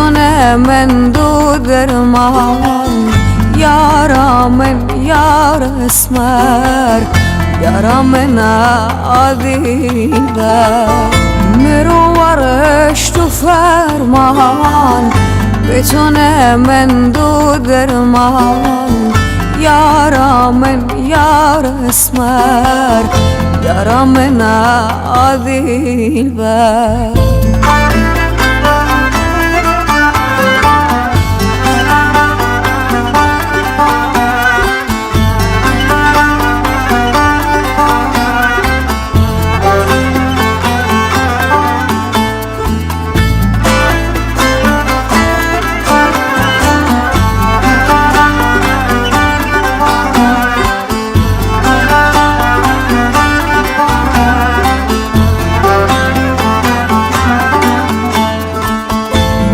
بتونه من دو درمان یارا من یار اسمر یارا من عادیده مروارش تو فرمان بتونه من دو درمان یارا من یار اسمر یارا من عادیده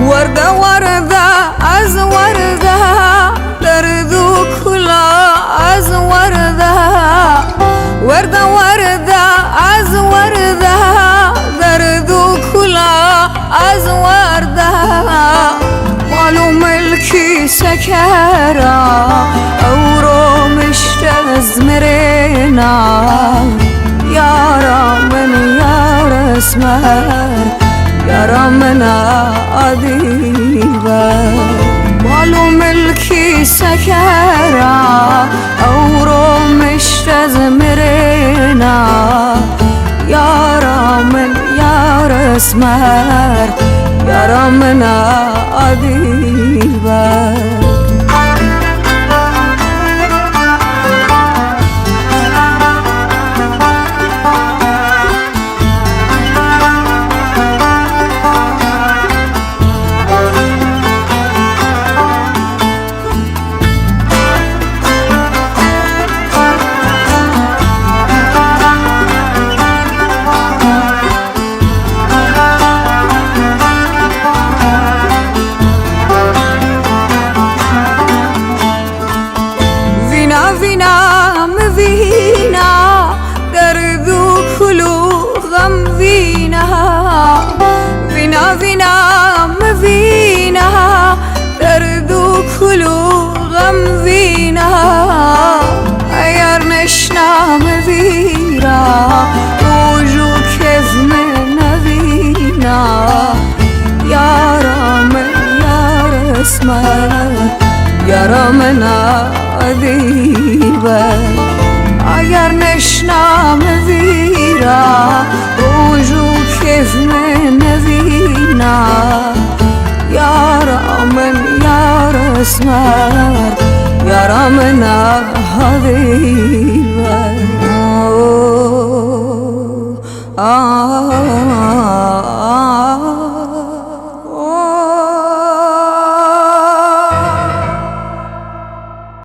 ورده ورده از ورده درد و کلا از ورده ورده ورده از ورده درد و کلا از ورده مالو ملکی سکرا او رو مشت از مرنا یارا من یار اسمر یارا من عادیده مالو ملکی سکرا او رو مشت از مرنا یارا من یار اسمر یارا من عادیده وینم وینا درد و کلو غم وینا وینا وینم وینا درد و کلو غم وینا اگر نشنم ویرا روزو کف من وینا یارا من یار اسمر یارا من عادیده اگر نشنم ویرا روزو کف من وینا یارا من یار اسمر یارا من عادیده